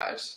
gosh.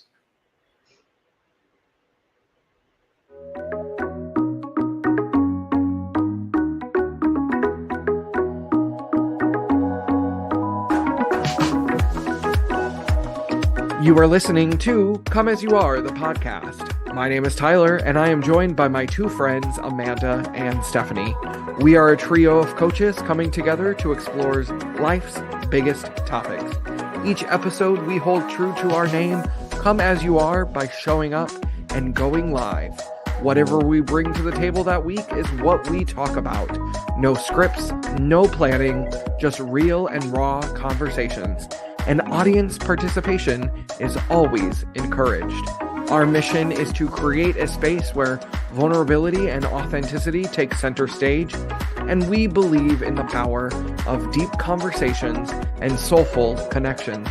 You are listening to Come As You Are, the podcast. My name is Tyler, and I am joined by my two friends, Amanda and Stephanie. We are a trio of coaches coming together to explore life's biggest topics. Each episode, we hold true to our name, Come As You Are, by showing up and going live. Whatever we bring to the table that week is what we talk about. No scripts, no planning, just real and raw conversations. And audience participation is always encouraged. Our mission is to create a space where vulnerability and authenticity take center stage, and we believe in the power of deep conversations and soulful connections.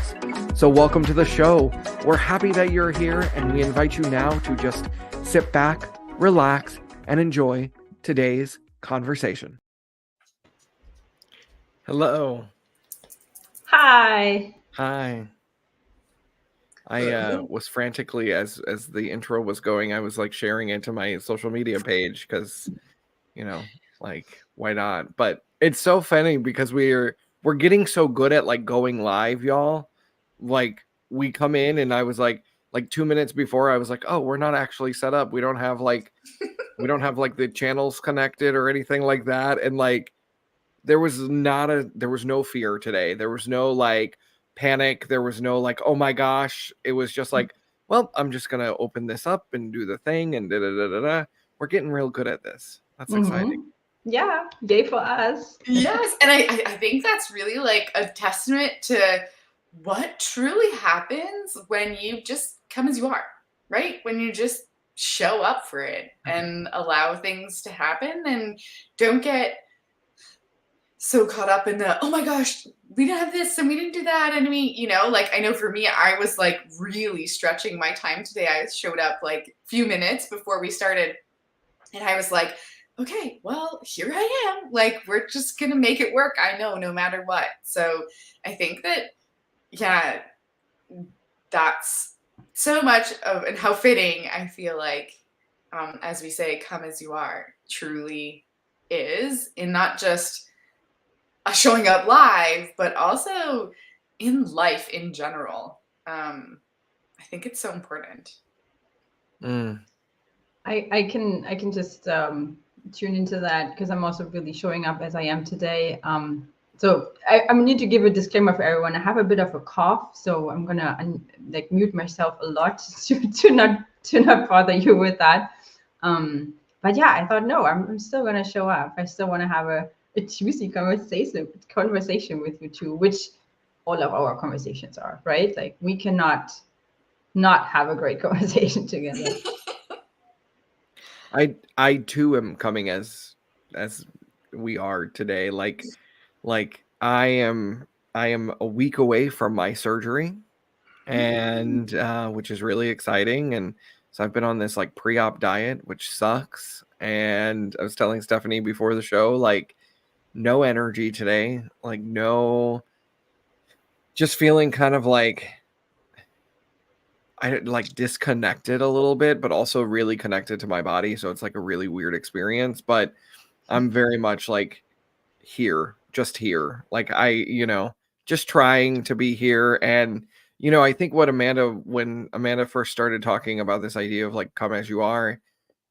So welcome to the show. We're happy that you're here, and we invite you now to just sit back, relax, and enjoy today's conversation. Hello. Hi. Hi. I was frantically, as the intro was going, I was like sharing it to my social media page because, like, why not? But it's so funny because we're getting so good at like going live, y'all. Like, we come in and I was like 2 minutes before I was like, oh, we're not actually set up. We don't have like the channels connected or anything like that. And like there was no fear today. There was no like panic. There was no like, oh my gosh. It was just like, well, I'm just gonna open this up and do the thing and da da da da da. We're getting real good at this. That's exciting. Yeah, yay for us. Yes, and I think that's really like a testament to what truly happens when you just come as you are, right? When you just show up for it and allow things to happen and don't get so caught up in the, oh my gosh, we didn't have this and we didn't do that. And like, I know for me, I was like really stretching my time today. I showed up like a few minutes before we started and I was like, okay, well, here I am. Like, we're just going to make it work. I know, no matter what. So I think that, yeah, that's so much of, and how fitting I feel like, as we say, come as you are truly is, in not just showing up live, but also in life in general. I think it's so important. I can just tune into that because I'm also really showing up as I am today. So I need to give a disclaimer for everyone. I have a bit of a cough, so I'm gonna mute myself a lot to not bother you with that. But yeah, I thought no, I'm still gonna show up. I still want to have a juicy conversation with you too, which all of our conversations are, right? Like we cannot not have a great conversation together. I too am coming as we are today. Like I am a week away from my surgery, and which is really exciting. And so I've been on this like pre-op diet, which sucks. And I was telling Stephanie before the show, like, no energy today, like no, just feeling kind of like I like disconnected a little bit, but also really connected to my body. So it's like a really weird experience, but I'm very much like here, just here. Like just trying to be here. And, I think when Amanda first started talking about this idea of like, come as you are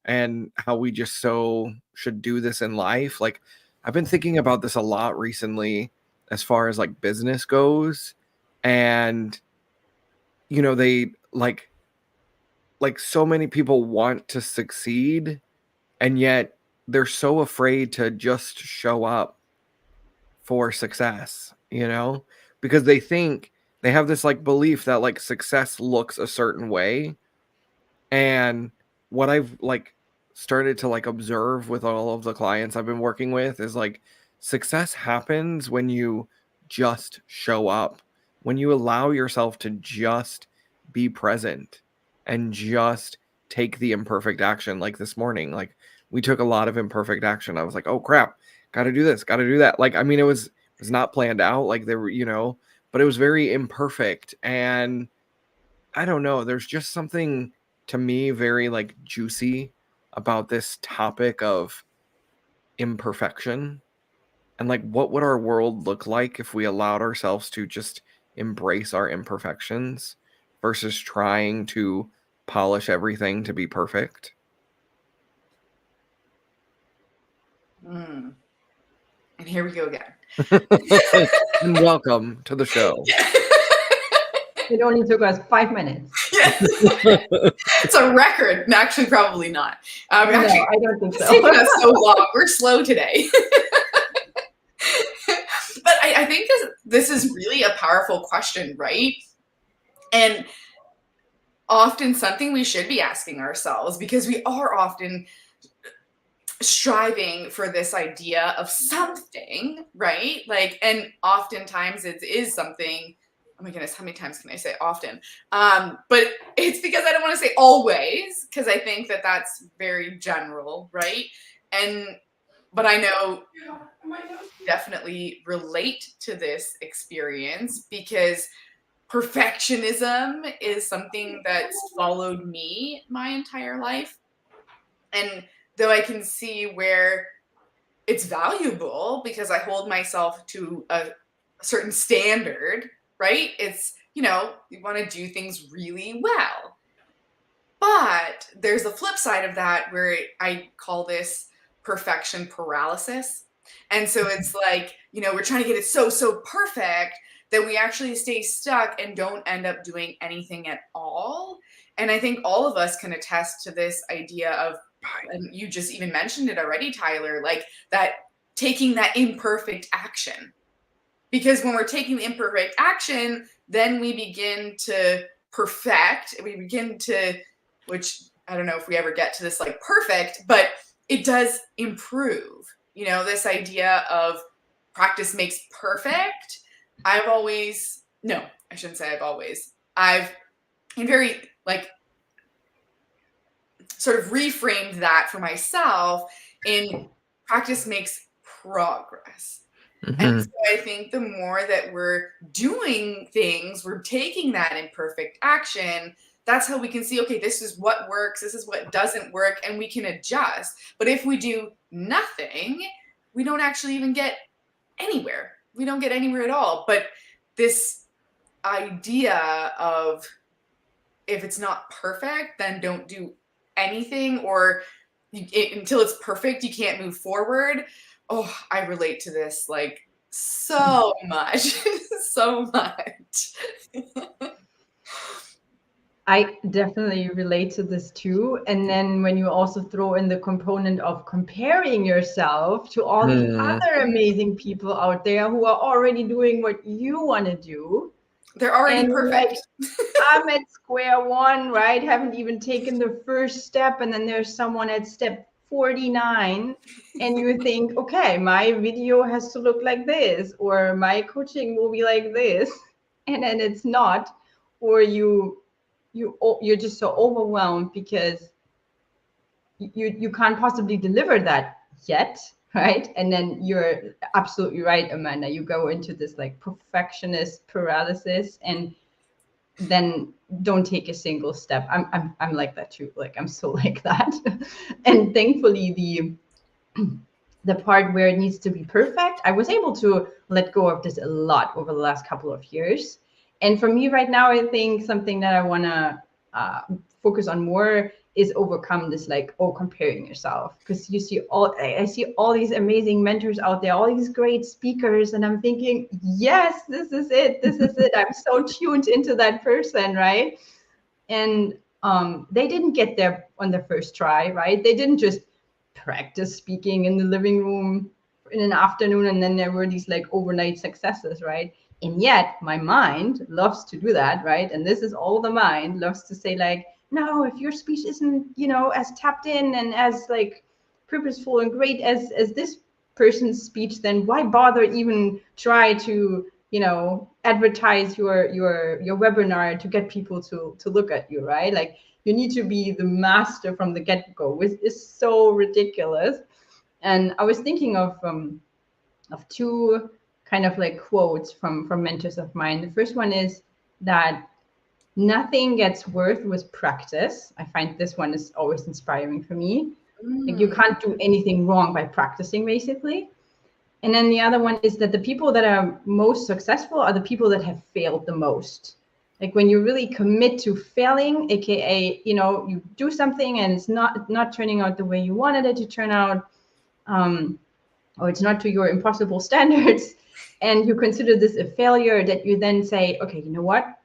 and how we just so should do this in life. Like I've been thinking about this a lot recently as far as like business goes. And, they like so many people want to succeed, and yet they're so afraid to just show up for success, because they think they have this like belief that like success looks a certain way. And what I've like started to like observe with all of the clients I've been working with is like success happens when you just show up, when you allow yourself to just be present and just take the imperfect action. Like this morning, like we took a lot of imperfect action. I was like, oh crap, got to do this, got to do that. Like, I mean, it was not planned out. Like there were, but it was very imperfect. And I don't know. There's just something to me very like juicy about this topic of imperfection. And like, what would our world look like if we allowed ourselves to just embrace our imperfections versus trying to polish everything to be perfect? And here we go again. And welcome to the show. It only took us 5 minutes. It's a record. Actually, probably not. No, Actually, I don't think it's so. taken us so long. We're slow today. But I think this is really a powerful question, right? And often something we should be asking ourselves, because we are often striving for this idea of something, right? Like, and oftentimes it is something. Oh my goodness, how many times can I say often? But it's because I don't want to say always, because I think that that's very general, right? But I know definitely relate to this experience because perfectionism is something that's followed me my entire life. And though I can see where it's valuable because I hold myself to a certain standard, right? It's, you want to do things really well. But there's the flip side of that where I call this perfection paralysis. And so it's like, we're trying to get it so perfect that we actually stay stuck and don't end up doing anything at all. And I think all of us can attest to this idea of, and you just even mentioned it already, Tyler, like that taking that imperfect action. Because when we're taking the imperfect action, then we begin to perfect, which I don't know if we ever get to this like perfect, but it does improve. This idea of practice makes perfect. I've very like sort of reframed that for myself in practice makes progress. Mm-hmm. And so I think the more that we're doing things, we're taking that imperfect action, that's how we can see, okay, this is what works, this is what doesn't work, and we can adjust. But if we do nothing, we don't actually even get anywhere. We don't get anywhere at all. But this idea of if it's not perfect, then don't do anything, or until it's perfect, you can't move forward. Oh, I relate to this like so much, so much. I definitely relate to this too. And then when you also throw in the component of comparing yourself to all the other amazing people out there who are already doing what you want to do. They're already perfect. Like, I'm at square one, right? Haven't even taken the first step. And then there's someone at step 49. And you think, okay, my video has to look like this, or my coaching will be like this. And then it's not. Or you're just so overwhelmed because you can't possibly deliver that yet, right? And then you're absolutely right, Amanda, you go into this like perfectionist paralysis and then don't take a single step. I'm like that too. Like I'm so like that. And thankfully the part where it needs to be perfect, I was able to let go of this a lot over the last couple of years. And for me right now, I think something that I want to focus on more is overcome this like, comparing yourself. Because I see all these amazing mentors out there, all these great speakers, and I'm thinking, yes, this is it. This is it. I'm so tuned into that person, right? And they didn't get there on the first try, right? They didn't just practice speaking in the living room in an afternoon and then there were these like overnight successes, right? And yet my mind loves to do that, right? And this is all the mind loves to say like, no, if your speech isn't, as tapped in and as like purposeful and great as this person's speech, then why bother even try to advertise your webinar to get people to look at you, right? Like you need to be the master from the get-go, which is so ridiculous. And I was thinking of two kind of like quotes from mentors of mine. The first one is that nothing gets worth with practice. I find this one is always inspiring for me. Like, you Mm. can't do anything wrong by practicing, basically. And then the other one is that the people that are most successful are the people that have failed the most. Like, when you really commit to failing, aka, you do something and it's not turning out the way you wanted it to turn out, or it's not to your impossible standards, and you consider this a failure, that you then say, okay, you know what?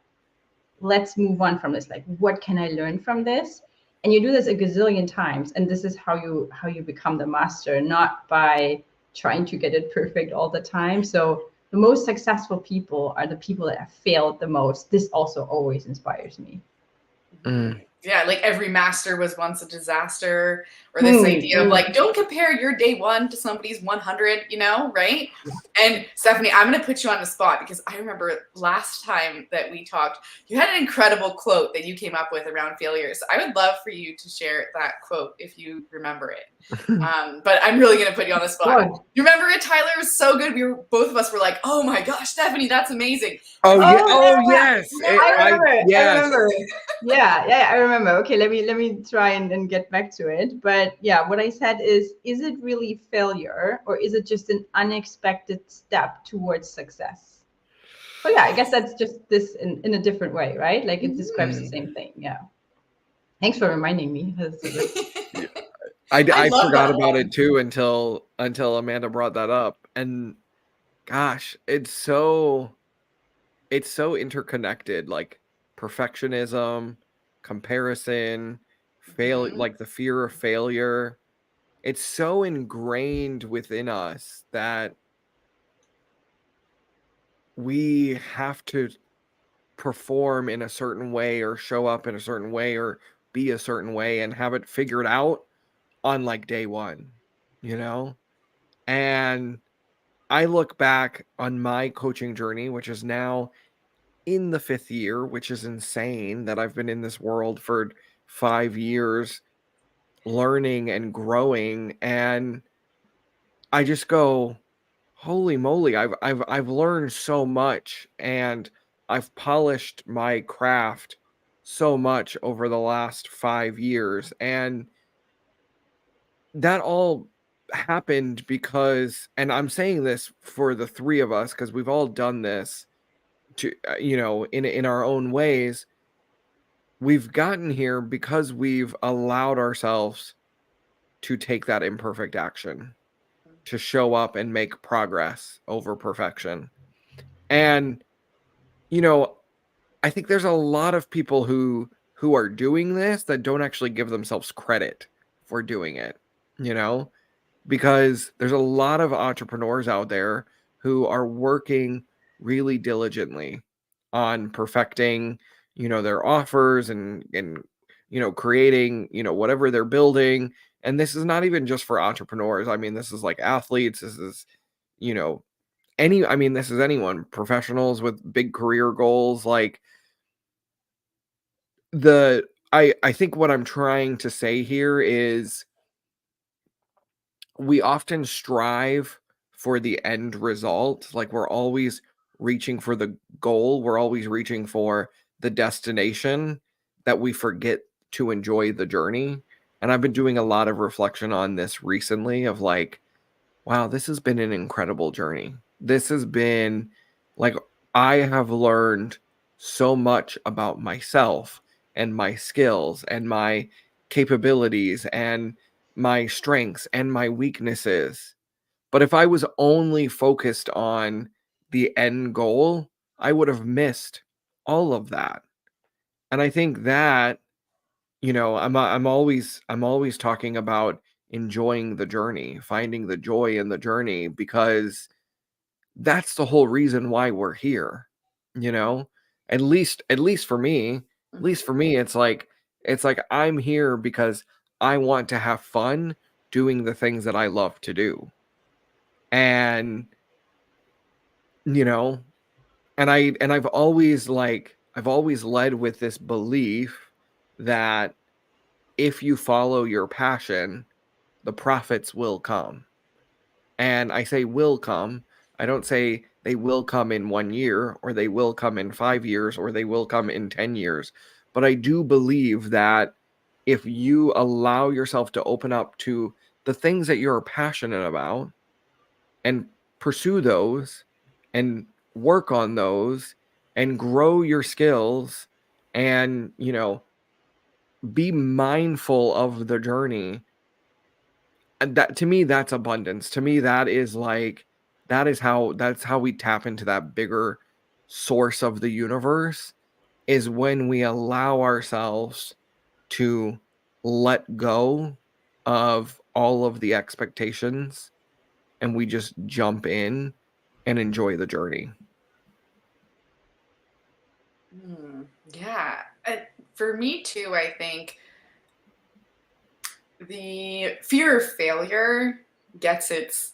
Let's move on from this. Like, what can I learn from this? And you do this a gazillion times, and this is how you become the master, not by trying to get it perfect all the time. So the most successful people are the people that have failed the most. This also always inspires me. Yeah, like every master was once a disaster, or this idea of like, don't compare your day one to somebody's 100, right? And Stephanie, I'm going to put you on the spot because I remember last time that we talked, you had an incredible quote that you came up with around failures. I would love for you to share that quote if you remember it. But I'm really going to put you on the spot. What? You remember it, Tyler? It was so good. Both of us were like, oh my gosh, Stephanie, that's amazing. Oh, yeah. Oh, Yes. I remember. Yes. I remember. Yeah, I remember. Okay, let me try and get back to it. But yeah, what I said is it really failure, or is it just an unexpected step towards success? But yeah, I guess that's just this in a different way, right? Like, it describes the same thing. Yeah. Thanks for reminding me. I love forgot that about one. it too until Amanda brought that up. And gosh, it's so interconnected, like perfectionism, comparison, like the fear of failure. It's so ingrained within us that we have to perform in a certain way, or show up in a certain way, or be a certain way, and have it figured out on like day one, And I look back on my coaching journey, which is now in the 5th year, which is insane that I've been in this world for 5 years, learning and growing. And I just go, holy moly, I've learned so much, and I've polished my craft so much over the last 5 years. And that all happened because, and I'm saying this for the three of us, because we've all done this to, in our own ways. We've gotten here because we've allowed ourselves to take that imperfect action, to show up and make progress over perfection. And, I think there's a lot of people who are doing this that don't actually give themselves credit for doing it, because there's a lot of entrepreneurs out there who are working really diligently on perfecting, their offers, and creating, whatever they're building. And this is not even just for entrepreneurs. I mean, this is like athletes. This is, this is anyone, professionals with big career goals. Like, I think what I'm trying to say here is, we often strive for the end result. Like, we're always reaching for the goal. We're always reaching for the destination, that we forget to enjoy the journey. And I've been doing a lot of reflection on this recently, of like, wow, this has been an incredible journey. This has been like, I have learned so much about myself and my skills and my capabilities and my strengths and my weaknesses. But if I was only focused on the end goal, I would have missed all of that. And I think that, I'm always talking about enjoying the journey, finding the joy in the journey, because that's the whole reason why we're here. At least for me, it's like I'm here because I want to have fun doing the things that I love to do. And I've always led with this belief that if you follow your passion, the profits will come. And I say will come. I don't say They will come in 1 year, or they will come in 5 years, or they will come in 10 years. But I do believe that if you allow yourself to open up to the things that you're passionate about and pursue those and work on those and grow your skills and, be mindful of the journey, and that, to me, that's abundance. To me, that is like, that's how we tap into that bigger source of the universe, is when we allow ourselves to let go of all of the expectations and we just jump in and enjoy the journey. Yeah. For me too, I think the fear of failure gets its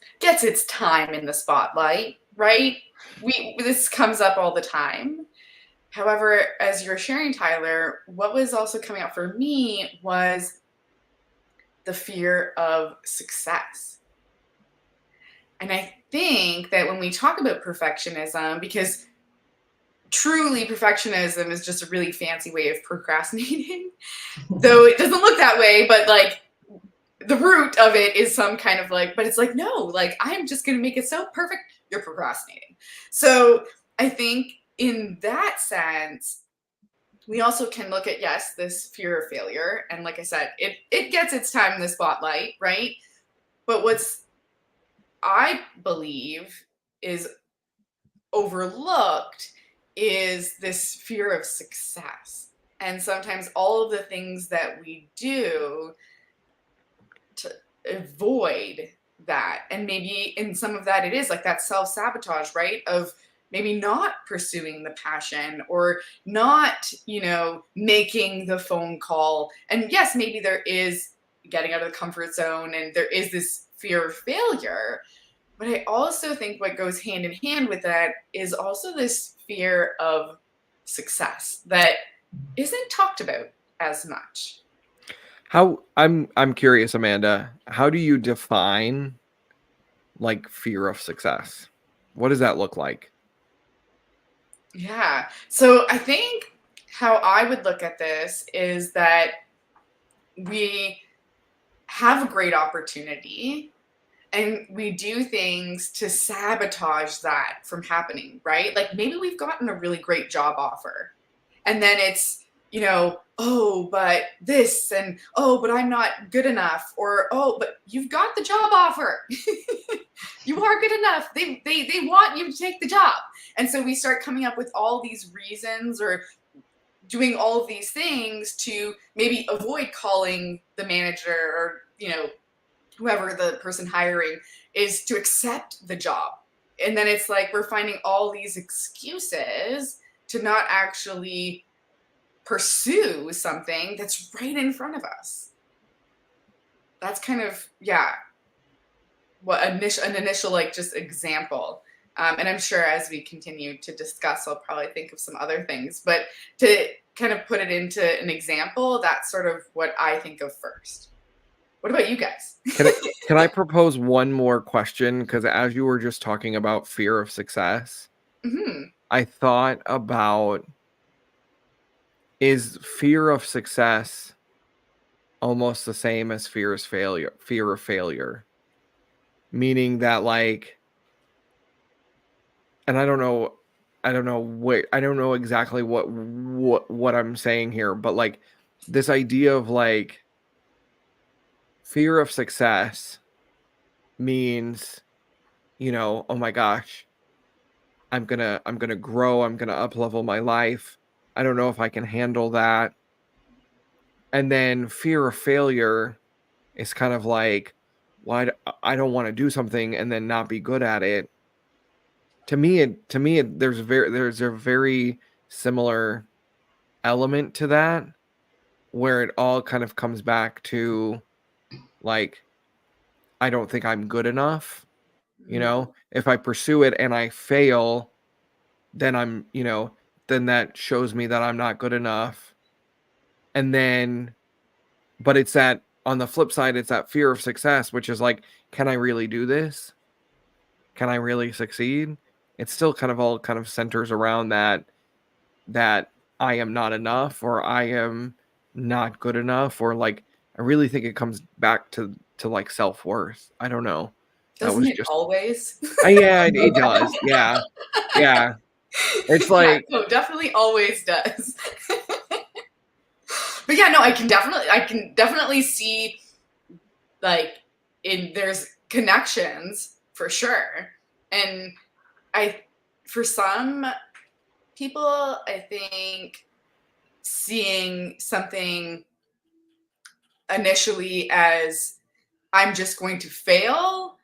time in the spotlight, right? This comes up all the time. However, as you were sharing, Tyler, what was also coming up for me was the fear of success. And I think that when we talk about perfectionism, because truly perfectionism is just a really fancy way of procrastinating, though it doesn't look that way, but like the root of it is some kind of like, but it's like, no, like I'm just going to make it so perfect, you're procrastinating. So I think in that sense, we also can look at, yes, this fear of failure. And like I said, it gets its time in the spotlight, right? But what's, I believe, is overlooked is this fear of success. And sometimes all of the things that we do to avoid that, and maybe in some of that it is like that self-sabotage, right, of maybe not pursuing the passion or not making the phone call. And yes, maybe there is getting out of the comfort zone and there is this fear of failure, but I also think what goes hand in hand with that is also this fear of success that isn't talked about as much. I'm curious, Amanda, how do you define like fear of success? What does that look like? Yeah. So I think how I would look at this is that we have a great opportunity and we do things to sabotage that from happening, right? Like maybe we've gotten a really great job offer and then it's, oh, but this, and oh, but I'm not good enough, or oh, but you've got the job offer. You are good enough. They want you to take the job. And so we start coming up with all these reasons or doing all of these things to maybe avoid calling the manager or, whoever the person hiring is, to accept the job. And then it's like we're finding all these excuses to not actually pursue something that's right in front of us. That's kind of, yeah, what an initial like just example. And I'm sure as we continue to discuss, I'll probably think of some other things. But to kind of put it into an example, that's sort of what I think of first. What about you guys? Can I propose one more question? Because as you were just talking about fear of success, I thought about, is fear of success almost the same as fear of failure? Meaning that, like, and I don't know exactly what I'm saying here, but like this idea of like fear of success means, oh my gosh, I'm gonna grow, I'm gonna up level my life. I don't know if I can handle that. And then fear of failure is kind of like, why I don't want to do something and then not be good at it. To me, there's a very similar element to that, where it all kind of comes back to like, I don't think I'm good enough. If I pursue it and I fail, then then that shows me that I'm not good enough. And then, but it's that, on the flip side, it's that fear of success, which is like, can I really do this? Can I really succeed? it's still kind of all kind of centers around that I am not enough, or I am not good enough, or like I really think it comes back to like self-worth. I don't know. That Doesn't was it just always? yeah, it does. Yeah. Yeah. It's Yeah, like no, definitely always does. But yeah, no, I can definitely see like there's connections for sure. And I for some people, I think seeing something initially as I'm just going to fail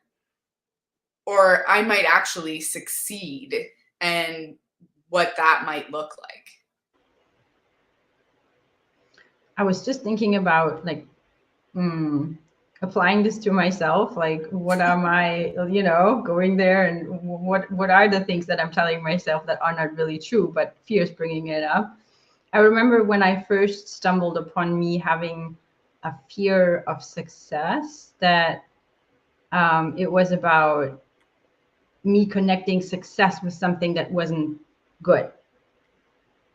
or I might actually succeed and what that might look like. I was just thinking about like applying this to myself. Like, what am I, going there, and what are the things that I'm telling myself that are not really true, but fear is bringing it up. I remember when I first stumbled upon me having a fear of success, that it was about me connecting success with something that wasn't good.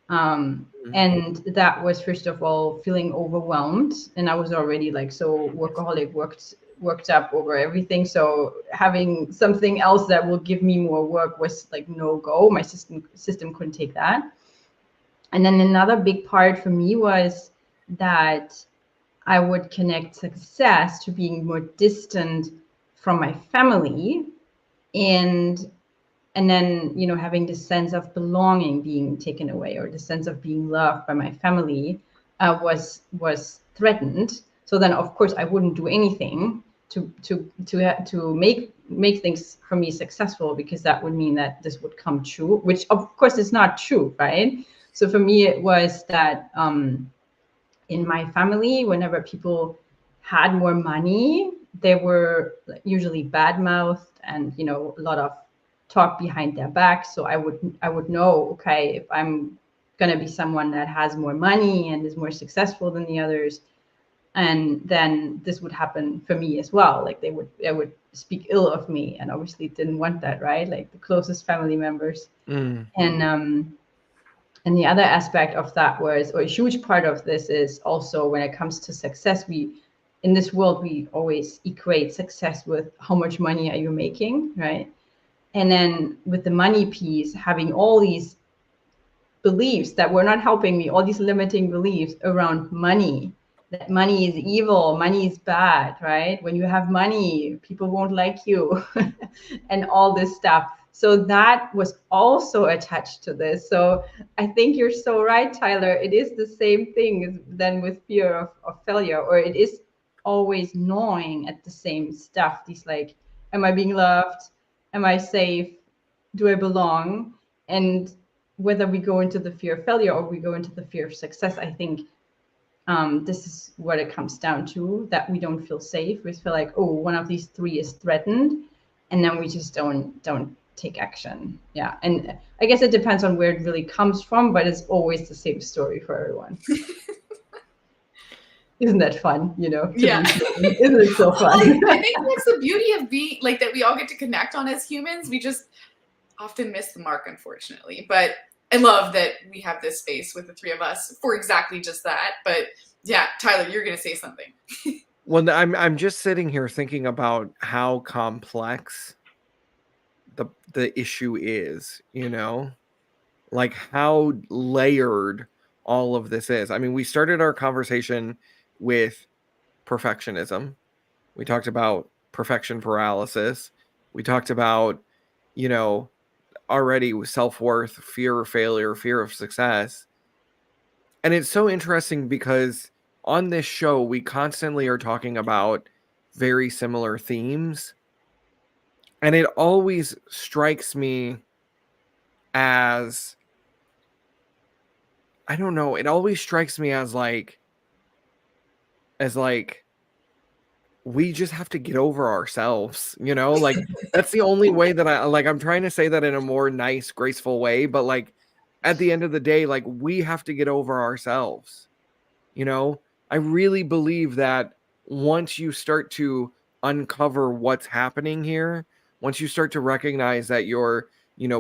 And that was, first of all, feeling overwhelmed, and I was already like so workaholic, worked up over everything. So having something else that will give me more work was like no go. My system couldn't take that. And then another big part for me was that I would connect success to being more distant from my family, and then having this sense of belonging being taken away, or the sense of being loved by my family was threatened. So then of course I wouldn't do anything to make things for me successful, because that would mean that this would come true, which of course is not true, right? So for me it was that in my family, whenever people had more money, they were usually bad mouthed, and a lot of talk behind their back. So I would know, okay, if I'm gonna be someone that has more money and is more successful than the others, and then this would happen for me as well. Like they would speak ill of me, and obviously didn't want that, right? Like the closest family members. And the other aspect of that was, or a huge part of this is also, when it comes to success, in this world, we always equate success with how much money are you making, right? And then with the money piece, having all these beliefs that were not helping me, all these limiting beliefs around money, that money is evil, money is bad, right? When you have money, people won't like you, and all this stuff. So that was also attached to this. So I think you're so right, Tyler. It is the same thing then with fear of failure, or it is always gnawing at the same stuff. These like, am I being loved? Am I safe? Do I belong? And whether we go into the fear of failure or we go into the fear of success, I think this is what it comes down to, that we don't feel safe. We feel like, oh, one of these three is threatened, and then we just don't take action. Yeah. And I guess it depends on where it really comes from, but it's always the same story for everyone. Isn't that fun? Yeah. Isn't it so fun? I think that's the beauty of being like that we all get to connect on as humans. We just often miss the mark, unfortunately. But I love that we have this space with the three of us for exactly just that. But yeah, Tyler, you're gonna say something. Well, I'm just sitting here thinking about how complex the issue is, like how layered all of this is. I mean, we started our conversation with perfectionism. We talked about perfection paralysis. We talked about, already self-worth, fear of failure, fear of success. And it's so interesting because on this show, we constantly are talking about very similar themes. And it always strikes me as, I don't know, it always strikes me as like we just have to get over ourselves, like that's the only way that I'm trying to say that in a more nice, graceful way, but like at the end of the day, like we have to get over ourselves. I really believe that once you start to uncover what's happening here, once you start to recognize that you're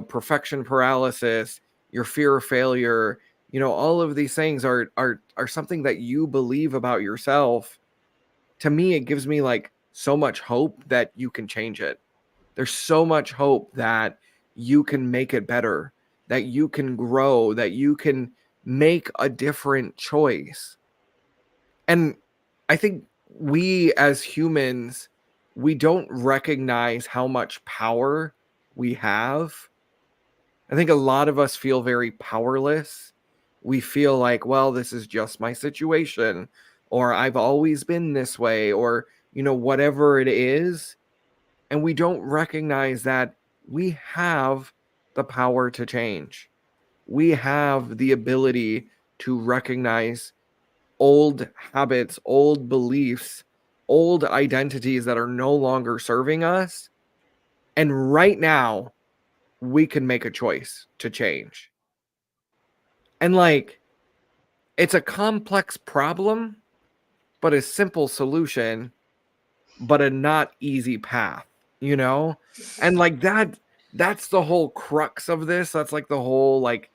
perfection paralysis, your fear of failure, all of these things are something that you believe about yourself. To me, it gives me like so much hope that you can change it. There's so much hope that you can make it better, that you can grow, that you can make a different choice. And I think we as humans, we don't recognize how much power we have. I think a lot of us feel very powerless. We feel like, well, this is just my situation, or I've always been this way, or, whatever it is. And we don't recognize that we have the power to change. We have the ability to recognize old habits, old beliefs, old identities that are no longer serving us. And right now, we can make a choice to change. And like, it's a complex problem, but a simple solution, but a not easy path, And like that's the whole crux of this. That's like the whole, like,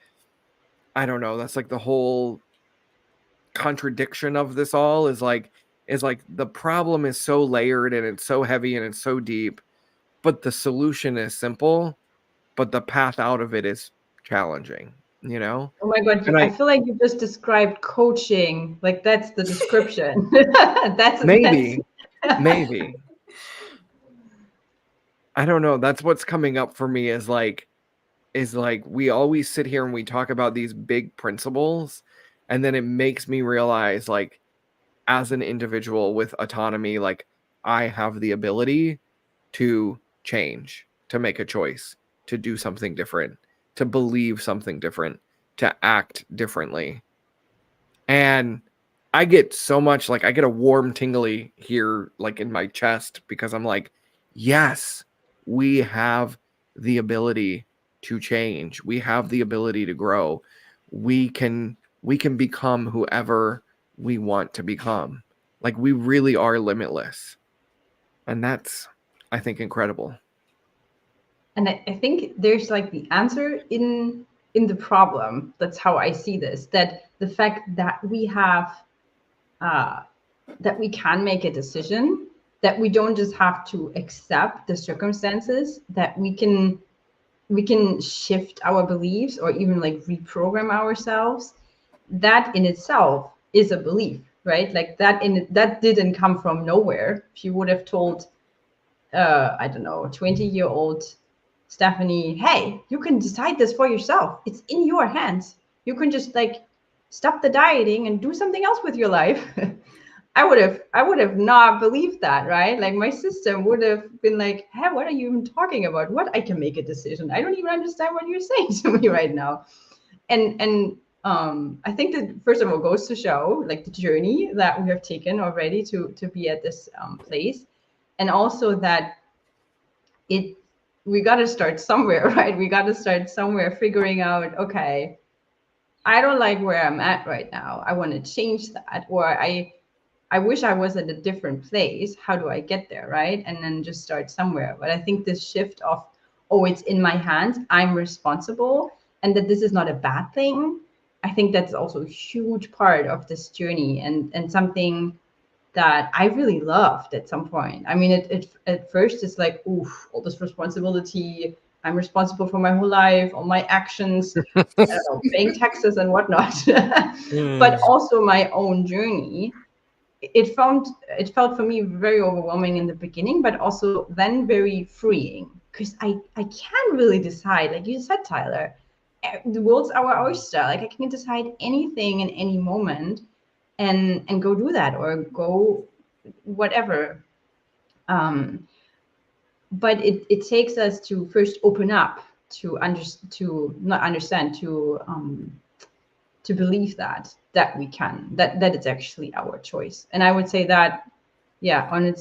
I don't know, that's like the whole contradiction of this all is like the problem is so layered and it's so heavy and it's so deep, but the solution is simple, but the path out of it is challenging, Oh my God, And I feel like you just described coaching. Like that's the description. That's maybe I don't know. That's what's coming up for me is like we always sit here and we talk about these big principles, and then it makes me realize, like, as an individual with autonomy, like, I have the ability to change, to make a choice, to do something different, to believe something different, to act differently. And I get so much, like, I get a warm tingly here, like, in my chest, because I'm like, yes, we have the ability to change. We have the ability to grow. We can become whoever we want to become. Like, we really are limitless. And that's, I think, incredible. And I think there's like the answer in the problem. That's how I see this. That the fact that we have that we can make a decision, that we don't just have to accept the circumstances, that we can shift our beliefs or even like reprogram ourselves. That in itself is a belief, right? Like that didn't come from nowhere. If you would have told I don't know, 20-year-old Stephanie, hey, you can decide this for yourself. It's in your hands. You can just like stop the dieting and do something else with your life. I would have not believed that, right? Like my system would have been like, hey, what are you even talking about? What? I can make a decision. I don't even understand what you're saying to me right now. And I think that first of all goes to show like the journey that we have taken already to be at this place, and also that we got to start somewhere, right? We got to start somewhere figuring out, okay, I don't like where I'm at right now. I want to change that, or I wish I was at a different place. How do I get there, right? And then just start somewhere. But I think this shift of, oh, it's in my hands, I'm responsible, and that this is not a bad thing. I think that's also a huge part of this journey, and something that I really loved at some point. I mean, it at first it's like, oof, all this responsibility. I'm responsible for my whole life, all my actions, I don't know, paying taxes and whatnot. But also my own journey. It felt for me very overwhelming in the beginning, but also then very freeing because I can really decide, like you said, Tyler, the world's our oyster. Like I can decide anything in any moment and go do that or go whatever. But it takes us to first open up to not understand to believe that we can, that it's actually our choice. And I would say that, yeah, in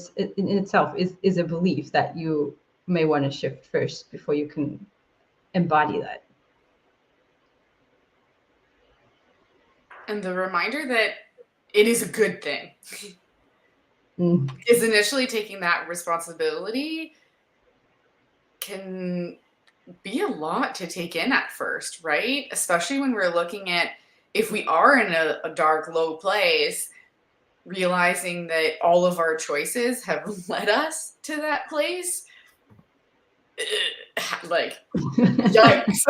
itself is a belief that you may want to shift first before you can embody that. And the reminder that it is a good thing is initially taking that responsibility can be a lot to take in at first, right? Especially when we're looking at if we are in a dark, low place, realizing that all of our choices have led us to that place. Like, yikes.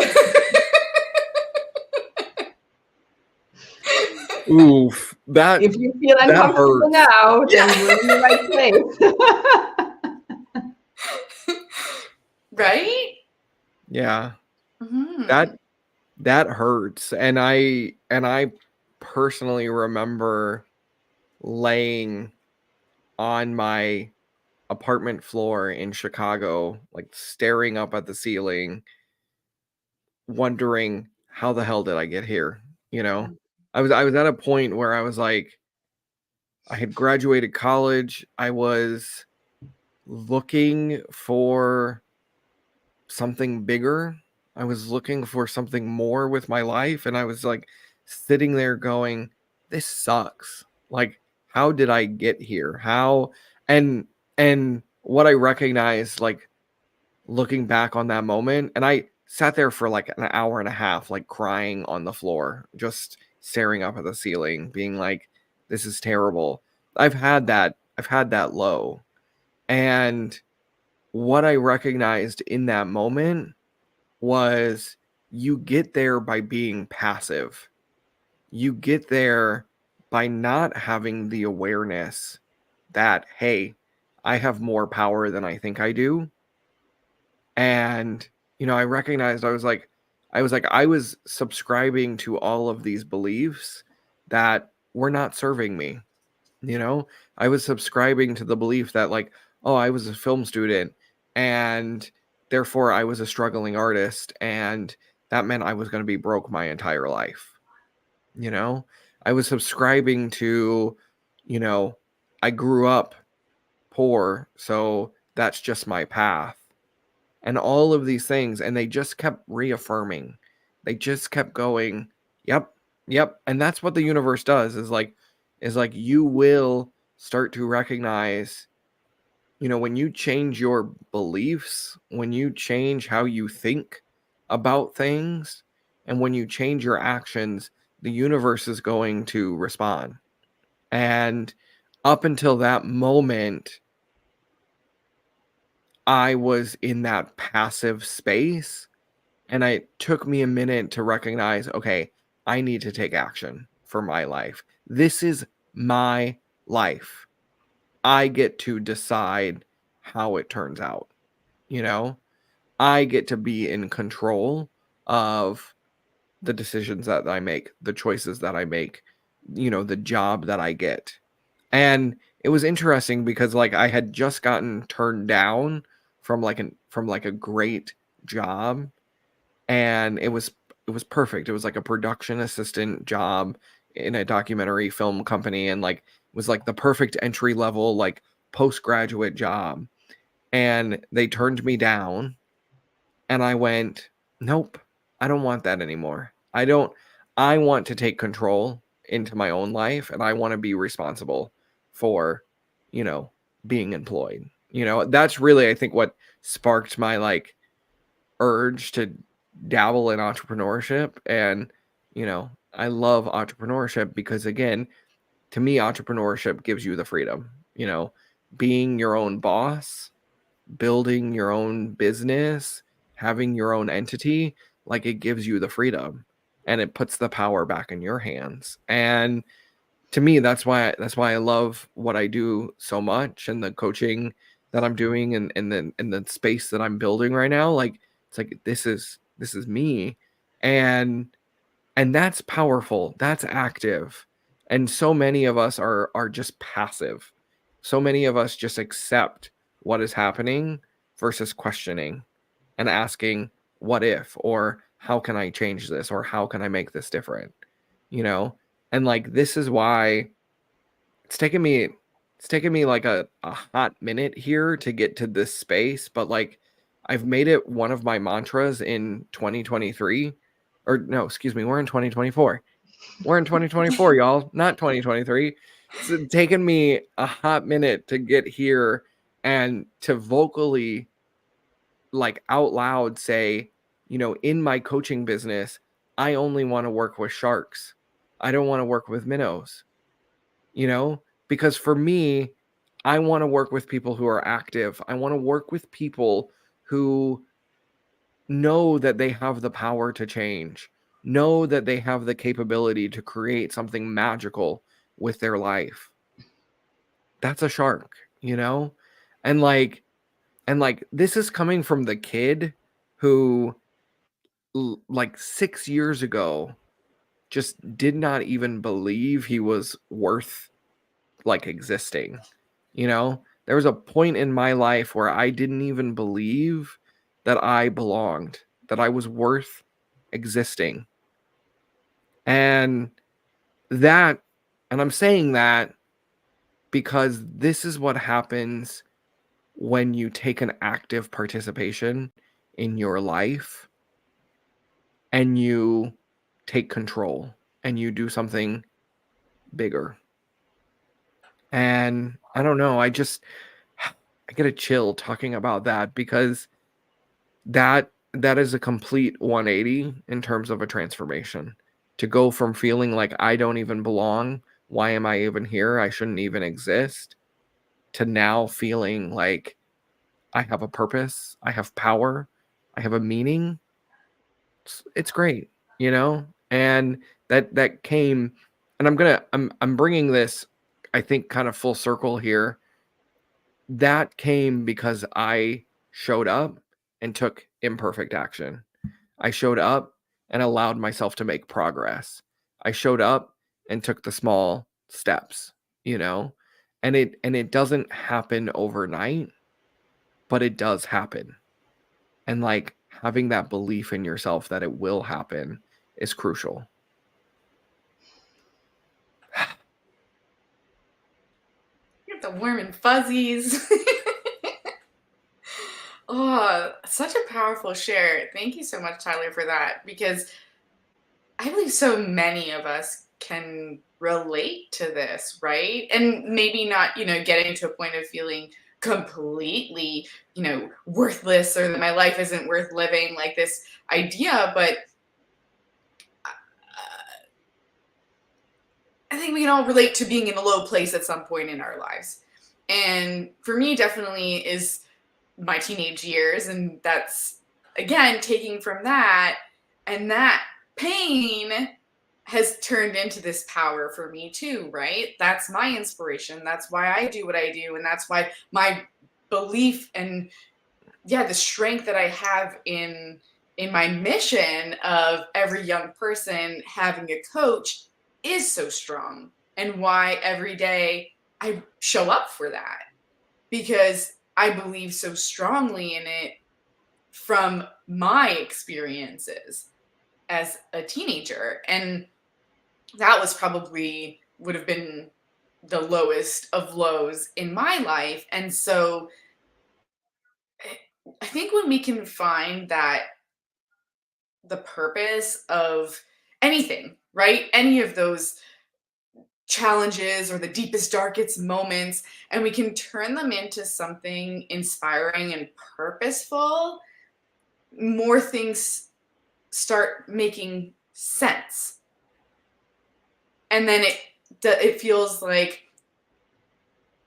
Oof, that If you feel that uncomfortable hurts. now, then Yeah. you're in the right place. Right? Yeah, Hmm. that hurts, and I personally remember laying on my apartment floor in Chicago, like staring up at the ceiling, wondering how the hell did I get here? You know, I was at a point where I was like, I had graduated college. I was looking for something bigger. I was looking for something more with my life. And I was like sitting there going, this sucks. Like, how did I get here? How and and what I recognized, like looking back on that moment, and I sat there for like an hour and a half, like crying on the floor, just staring up at the ceiling, being like, this is terrible. I've had that low. And what I recognized in that moment was you get there by being passive. You get there by not having the awareness that, hey, I have more power than I think I do. And, I recognized I was subscribing to all of these beliefs that were not serving me. You know, I was subscribing to the belief that, like, oh, I was a film student and therefore I was a struggling artist, and that meant I was going to be broke my entire life. You know, I was subscribing to, you know, I grew up poor, so that's just my path, and all of these things. And they just kept reaffirming, they just kept going, yep, yep. And that's what the universe does, is like you will start to recognize, when you change your beliefs, when you change how you think about things, and when you change your actions, the universe is going to respond. And up until that moment, I was in that passive space. And it took me a minute to recognize, okay, I need to take action for my life. This is my life. I get to decide how it turns out. You know, I get to be in control of the decisions that I make, the choices that I make, the job that I get. And it was interesting because, like, I had just gotten turned down from like a great job, and it was perfect. It was like a production assistant job in a documentary film company, and like it was like the perfect entry level, like postgraduate job. And they turned me down, and I went, nope, I don't want that anymore. I want to take control into my own life, and I want to be responsible for, you know, being employed. That's really, I think, what sparked my like urge to dabble in entrepreneurship. And, I love entrepreneurship because, again, to me, entrepreneurship gives you the freedom, being your own boss, building your own business, having your own entity. Like, it gives you the freedom, and it puts the power back in your hands. And to me, that's why I love what I do so much, and the coaching that I'm doing, and the space that I'm building right now. Like, it's like this is me. And that's powerful, that's active. And so many of us are just passive. So many of us just accept what is happening versus questioning and asking, what if, or how can I change this, or how can I make this different? you know and like, this is why it's taken me like a hot minute here to get to this space. But like, I've made it one of my mantras in 2023. Or no, excuse me, we're in 2024. We're in 2024, y'all, not 2023. It's taken me a hot minute to get here, and to vocally like out loud say, in my coaching business, I only want to work with sharks. I don't want to work with minnows, because for me, I want to work with people who are active. I want to work with people who know that they have the power to change, know that they have the capability to create something magical with their life. That's a shark, And this is coming from the kid who like 6 years ago just did not even believe he was worth like existing. There was a point in my life where I didn't even believe that I belonged, that I was worth existing. And I'm saying that because this is what happens when you take an active participation in your life and you take control and you do something bigger. And I don't know, I get a chill talking about that because that is a complete 180 in terms of a transformation. To go from feeling like I don't even belong, why am I even here? I shouldn't even exist, to now feeling like I have a purpose, I have power, I have a meaning. It's great, And that came, and I'm bringing this, I think, kind of full circle here. That came because I showed up and took imperfect action. I showed up and allowed myself to make progress. I showed up and took the small steps, And it doesn't happen overnight, but it does happen. And like having that belief in yourself that it will happen is crucial. You have the warm and fuzzies. Oh, such a powerful share. Thank you so much, Tyler, for that, because I believe so many of us can relate to this, right? And maybe not, getting to a point of feeling completely, worthless, or that my life isn't worth living, like this idea, but I think we can all relate to being in a low place at some point in our lives. And for me, definitely is my teenage years. And that's, again, taking from that, and that pain has turned into this power for me too, right? That's my inspiration. That's why I do what I do. And that's why my belief and, the strength that I have in my mission of every young person having a coach is so strong, and why every day I show up for that, because I believe so strongly in it from my experiences as a teenager. And that was probably would have been the lowest of lows in my life. And so I think when we can find that the purpose of anything, right? Any of those challenges or the deepest, darkest moments, and we can turn them into something inspiring and purposeful, more things start making sense. And then it feels like,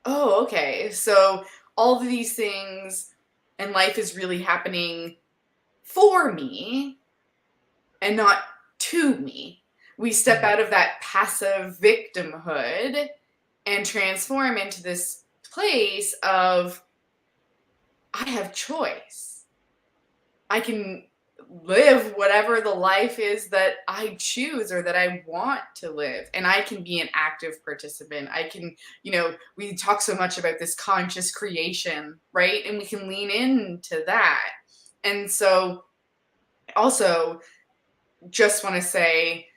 oh, okay, so all of these things and life is really happening for me and not to me. We step out of that passive victimhood and transform into this place of, I have choice. I can live whatever the life is that I choose or that I want to live. And I can be an active participant. I can, we talk so much about this conscious creation, right? And we can lean into that. And so also just want to say,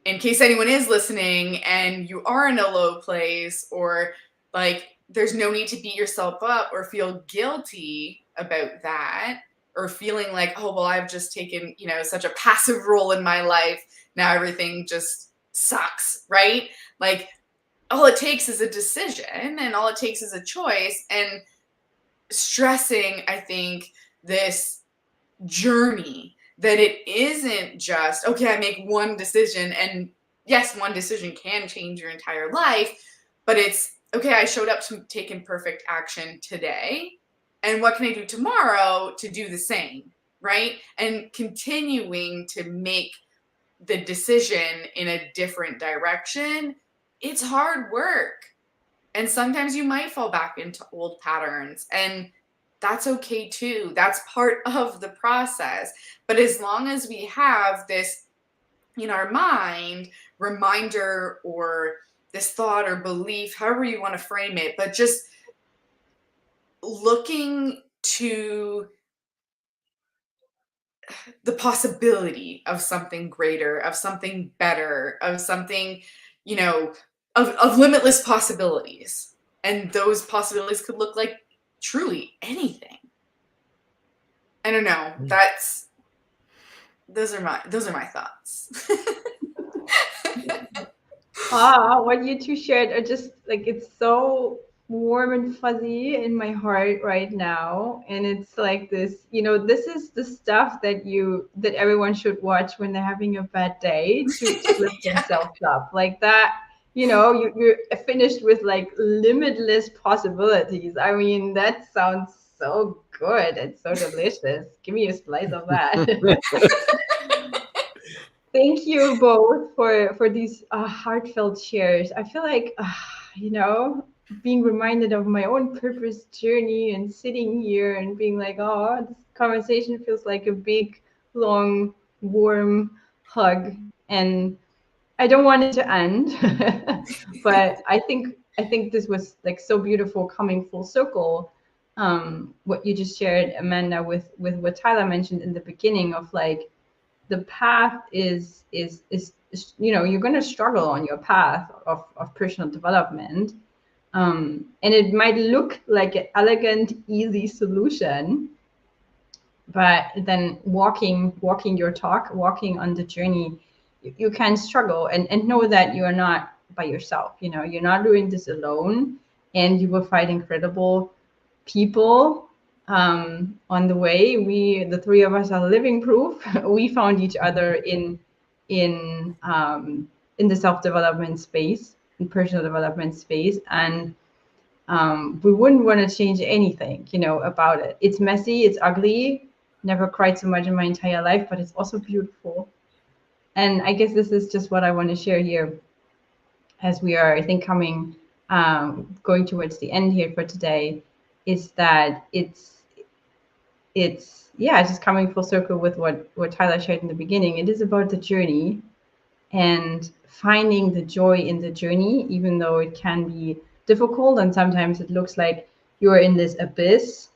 in case anyone is listening and you are in a low place, or like there's no need to beat yourself up or feel guilty about that, or feeling like, oh, well, I've just taken, such a passive role in my life. Now everything just sucks, right? Like all it takes is a decision, and all it takes is a choice. And stressing, I think, this journey, that it isn't just, okay, I make one decision, and yes, one decision can change your entire life, but it's, okay, I showed up to take imperfect action today, and what can I do tomorrow to do the same, right? And continuing to make the decision in a different direction, it's hard work. And sometimes you might fall back into old patterns, and that's okay too. That's part of the process. But as long as we have this in our mind, reminder, or this thought or belief, however you want to frame it, but just looking to the possibility of something greater, of something better, of something, you know, of limitless possibilities. And those possibilities could look like truly anything. I don't know. Those are my thoughts. What you two shared are just like, it's so warm and fuzzy in my heart right now. And it's like this, this is the stuff that everyone should watch when they're having a bad day to lift Yeah. themselves up. Like that, you're finished with like limitless possibilities. I mean, that sounds so good. It's so delicious. Give me a slice of that. Thank you both for these heartfelt shares. I feel like, being reminded of my own purpose journey and sitting here and being like, oh, this conversation feels like a big, long, warm hug. And I don't want it to end, but I think this was like so beautiful, coming full circle. What you just shared, Amanda, with what Tyler mentioned in the beginning of like, the path is you're going to struggle on your path of personal development, and it might look like an elegant, easy solution, but then walking your talk, walking on the journey, you can struggle, and know that you are not by yourself. You're not doing this alone, and you will find incredible people on the way. The three of us are living proof. We found each other in the self-development space, in personal development space, and we wouldn't want to change anything, about it. It's messy, it's ugly. Never cried so much in my entire life, but it's also beautiful. And I guess this is just what I want to share here, as we are, I think, going towards the end here for today, is that it's yeah, just coming full circle with what Tyler shared in the beginning. It is about the journey and finding the joy in the journey, even though it can be difficult, and sometimes it looks like you're in this abyss.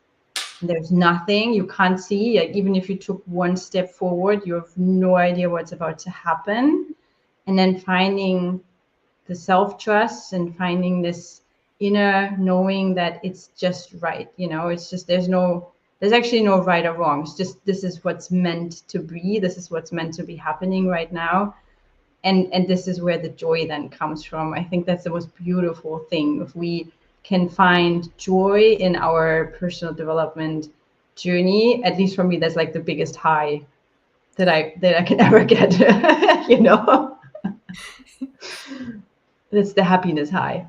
There's nothing you can't see. Like, even if you took one step forward, you have no idea what's about to happen. And then finding the self-trust and finding this inner knowing that it's just right. It's just, there's actually no right or wrong. It's just, this is what's meant to be. This is what's meant to be happening right now. And this is where the joy then comes from. I think that's the most beautiful thing. If we can find joy in our personal development journey, at least for me, that's like the biggest high that I can ever get. That's the happiness high.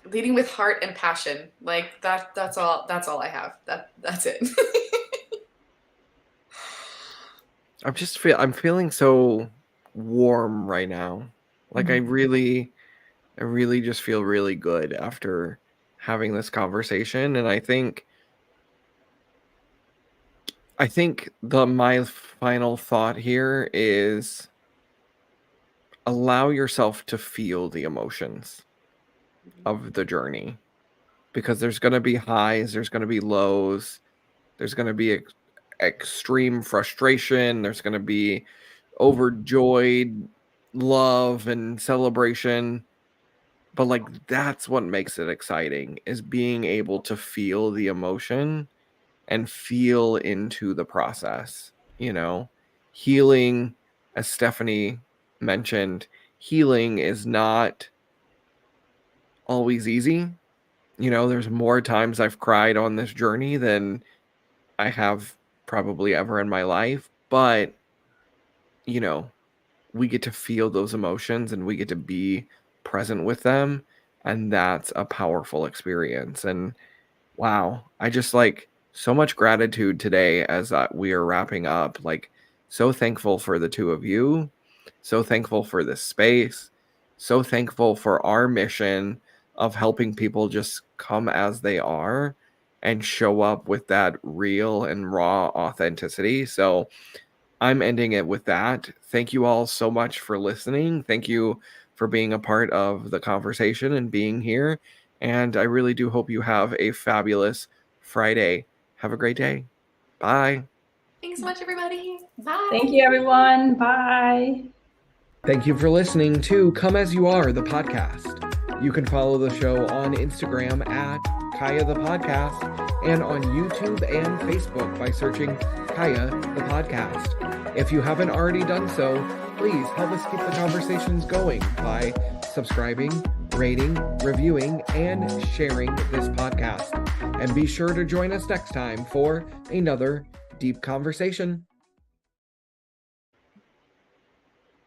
Leading with heart and passion, like that's all I have. That's it. I'm feeling so warm right now. Like, I really just feel really good after having this conversation. And I think my final thought here is, allow yourself to feel the emotions of the journey, because there's going to be highs, there's going to be lows, there's going to be extreme frustration, there's going to be overjoyed love and celebration. But like, that's what makes it exciting, is being able to feel the emotion and feel into the process. Healing, as Stephanie mentioned, healing is not always easy. there's more times I've cried on this journey than I have probably ever in my life. But, we get to feel those emotions and we get to be present with them. And that's a powerful experience. And wow, I just so much gratitude today as we are wrapping up. So thankful for the two of you. So thankful for this space. So thankful for our mission of helping people just come as they are and show up with that real and raw authenticity. So I'm ending it with that. Thank you all so much for listening. Thank you for being a part of the conversation and being here. And I really do hope you have a fabulous Friday. Have a great day. Bye. Thanks so much, everybody. Bye. Thank you, everyone. Bye. Thank you for listening to Come As You Are, the podcast. You can follow the show on Instagram at Kaya the Podcast and on YouTube and Facebook by searching Kaya the Podcast. If you haven't already done so, please help us keep the conversations going by subscribing, rating, reviewing, and sharing this podcast. And be sure to join us next time for another deep conversation.